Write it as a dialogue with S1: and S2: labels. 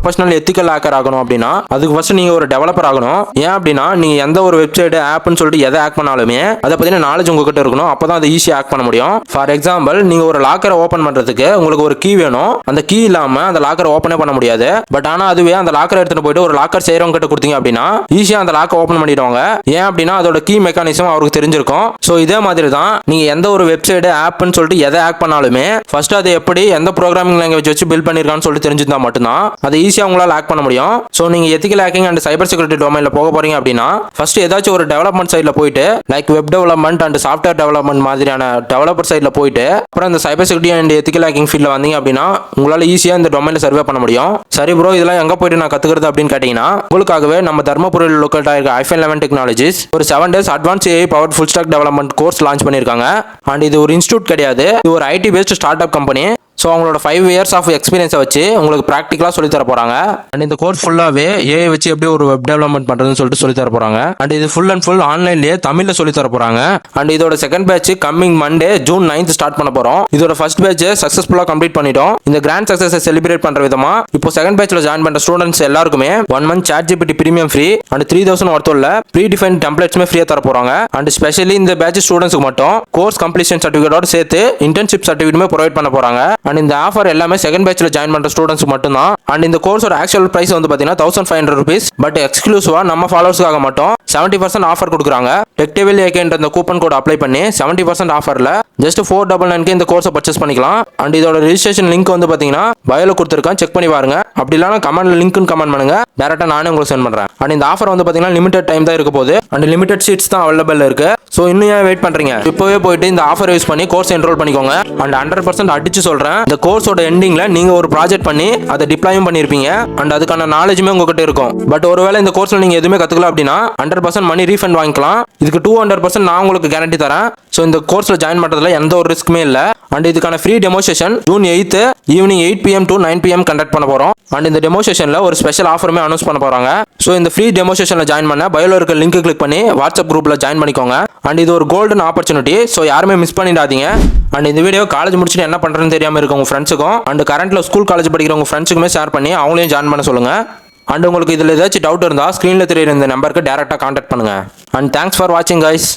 S1: Professional ethical hacker ஆகணும் அப்படின்னா அதுக்கு ஃபர்ஸ்ட் நீங்க ஒரு டெவலப்பர் ஆகணும். ஏன் அப்படின்னா நீங்க எந்த ஒரு வெப்சைட் ஆப்னு சொல்லிட்டு எதை ஹேக் பண்ணாலுமே அதை பத்தின நாலேஜ் உங்ககிட்ட இருக்கணும். அப்பதான் அதை ஈஸியா ஹேக் பண்ண முடியும். ஃபார் எக்ஸாம்பிள், நீங்க ஒரு லாக்கரை ஓபன் பண்றதுக்கு உங்களுக்கு ஒரு கீ வேணும். அந்த கீ இல்லாம அந்த லாக்கரை ஓபனே பண்ண முடியாது. பட் ஆனா அதுவே அந்த லாக்கரை எடுத்துட்டு போயிட்டு ஒரு லாக்கர் செய்யறவங்க கிட்ட கொடுத்தீங்க அப்படின்னா ஈஸியா அந்த லாக்கை ஓபன் பண்ணிடுவாங்க. ஏன் அப்படின்னா அதோட கீ மெக்கானிசம் அவருக்கு தெரிஞ்சிருக்கும். சோ இதே மாதிரி தான் நீங்க எந்த ஒரு வெப்சைட் ஆப்னு சொல்லிட்டு எதை ஹேக் பண்ணாலுமே ஃபர்ஸ்ட் அதை எப்படி எந்த ப்ரோக்ராமிங் லாங்குவேஜ் வச்சு பில்ட் பண்ணிருக்கான்னு சொல்லிட்டு தெரிஞ்சிருந்தா மட்டும்தான் அதை ஈஸியா உங்களால ஹேக் பண்ண முடியும். சோ நீங்க ethical hacking and cyber security டொமைன்ல போக போறீங்க அப்படின்னா ஃபர்ஸ்ட் ஏதாச்சும் ஒரு டெவலப்மெண்ட் சைட்ல போயிட்டு like web development and software development மாதிரியான டெவலப்பர் சைட்ல போயிட்டு அப்புறம் இந்த cyber security and ethical hacking ஃபீல்ட்ல வந்தீங்க அப்படின்னா உங்களால ஈஸியா இந்த டொமைன்ல சர்வே பண்ண முடியும். சரி ப்ரோ, இதெல்லாம் எங்க போயிட்டு நான் கத்துக்கிறது அப்படின்னு கேட்டீங்கன்னா உங்களுக்காகவே நம்ம தர்மபுரியில் லோக்கல் ஆயிருக்க i11 டெக்னாலஜிஸ் ஒரு 7 days advance AI powered full stack development course launch பண்ணிருக்காங்க. அண்ட் இது ஒரு இன்ஸ்டியூட் கிடையாது, இது ஒரு IT based start up company. So அவங்களோட 5 years ஆஃப் எக்ஸ்பீரியன்ஸை வச்சு உங்களுக்கு ப்ராக்டிகலாக சொல்லி தர போறாங்க. அண்ட் இந்த கோர்ஸ் ஃபுல்லாகவே ஏஐ வச்சு எப்படி ஒரு வெப் டெவலப்மெண்ட் பண்ணுறதுன்னு சொல்லிட்டு சொல்லி தர போறாங்க. அண்ட் இது ஃபுல் அண்ட் ஃபுல் ஆன்லைன்லேயே தமிழில் சொல்லி தர போறாங்க. அண்ட் இதோட second batch coming Monday June 9th start பண்ண போறோம். இதோட ஃபர்ஸ்ட் பேட்ச் சக்ஸஸ்ஃபுல்லாக கம்ப்ளீட் பண்ணிட்டோம். இந்த கிராண்ட் சக்ஸஸை செலிப்ரேட் பண்ற விதமா இப்போ செகண்ட் பேட்ச்ல ஜாயின் பண்ற ஸ்டூடெண்ட்ஸ் எல்லாருக்குமே 1 month ChatGPT premium free and 3000 worth உள்ள ப்ரீ டிஃபைன் டெம்ப்ளேட்ஸ்மே ஃப்ரீயா தர போறாங்க. அண்ட் ஸ்பெஷலி இந்த பேட்ச் ஸ்டூடெண்ட்ஸ்க்கு மட்டும் கோர்ஸ் கம்ப்ளீஷன் சர்டிஃபிகேட்டோட சேர்த்து இன்டர்ன்ஷிப் சர்டிஃபிகேட்டுமே ப்ரொவைட் பண்ண போறாங்க. அண்ட் இந்த ஆஃபர் எல்லாமே செகண்ட் பேட்ச்ல ஜாயின் பண்ற ஸ்டூடெண்ட்ஸ் மட்டும் தான். அண்ட் இந்த கோர்ஸோட ஆக்சுவல் பிரைஸ் வந்து பாத்தீங்கன்னா 1500 rupees. பட் எக்ஸ்க்ளூசிவா நம்ம ஃபாலோவர்ஸ்க்காக மட்டும் 70% ஆஃபர் கொடுக்குறாங்க. டெக்டேவில் ஏகேன்ற இந்த கூப்பன் கோட் அப்ளை பண்ணி 70% ஆஃபர்ல ஜஸ்ட் 499 இந்த கோர்ஸை பர்ச்சேஸ் பண்ணிக்கலாம். அண்ட் இதோட ரெஜிஸ்ட்ரேஷன் லிங்க் வந்து பாத்தீங்கன்னா பயோல கொடுத்துருக்கேன், செக் பண்ணி பாருங்க. அப்படி இல்லனா கமெண்ட்ல லிங்க்னு கமெண்ட் பண்ணுங்க, டைரக்டா நானே உங்களுக்கு சென்ட் பண்றேன். அண்ட் இந்த ஆஃபர் வந்து பாத்தீங்கன்னா லிமிடெட் டைம் தான் இருக்க போகுது அண்ட் லிமிடெட் சீட்ஸ் தான் அவைலபிள் இருக்கு. சோ இன்னும் ஏன் வெயிட் பண்றீங்க? இப்பவே போயிட்டு இந்த ஆஃபர் யூஸ் பண்ணி கோர்ஸ் என்ரோல் பண்ணிக்கோங்க. அண்ட் 100% அடிச்சு சொல்றேன், இந்த கோர்ஸோட எண்டிங்ல நீங்க ஒரு ப்ராஜெக்ட் பண்ணி அதை டிப்ளாயும் பண்ணிருப்பீங்க அண்ட் அதுக்கான நாலேஜுமே உங்ககிட்ட இருக்கும். பட் ஒருவேளை இந்த கோர்ஸ்ல நீங்க எதுவுமே கத்துக்கல அப்படின்னா 100% மணி ரீஃபண்ட் வாங்கிக்கலாம். இதுக்கு 200% நான் உங்களுக்கு கேரண்டி தரேன். ஸோ இந்த கோர்ஸ்ல ஜாயின் பண்றதுல எந்த ஒரு ரிஸ்க்குமே இல்லை. அண்ட் இதுக்கான free demonstration June 8th evening 8 PM to 9 PM conduct பண்ண போறோம். அண்ட் இந்த டெமோசேஷன்ல ஒரு ஸ்பெஷல் ஆஃபருமே அனௌன்ஸ் பண்ண போறாங்க. ஸோ இந்த ஃப்ரீ டெமோசேஷன்ல ஜாயின் பண்ண பயோல இருக்க லிங்க் கிளிக் பண்ணி வாட்ஸ்அப் குரூப்ல ஜாயின் பண்ணிக்கோங்க. அண்ட் இது ஒரு கோல்டன் ஆப்பர்ச்சுனிட்டி, ஸோ யாருமே மிஸ் பண்ணிடாதீங்க. அண்ட் இந்த வீடியோ காலேஜ் முடிச்சுட்டு என்ன பண்றதுன்னு தெரியாம இருக்க உங்க ஃப்ரெண்ட்ஸுக்கும் அண்ட் கரண்ட்ல ஸ்கூல் காலேஜ் படிக்கிற உங்க ஃப்ரெண்ட்ஸுக்குமே ஷேர் பண்ணி அவங்களையும் ஜாயின் பண்ண சொல்லுங்க. அண்ட் உங்களுக்கு இதுல ஏதாச்சும் டவுட் இருந்தா ஸ்கிரீன்ல தெரியுற இந்த நம்பருக்கு டைரக்டா கான்டாக்ட் பண்ணுங்க. அண்ட் தேங்க்ஸ் ஃபார் வாட்சிங் கைஸ்.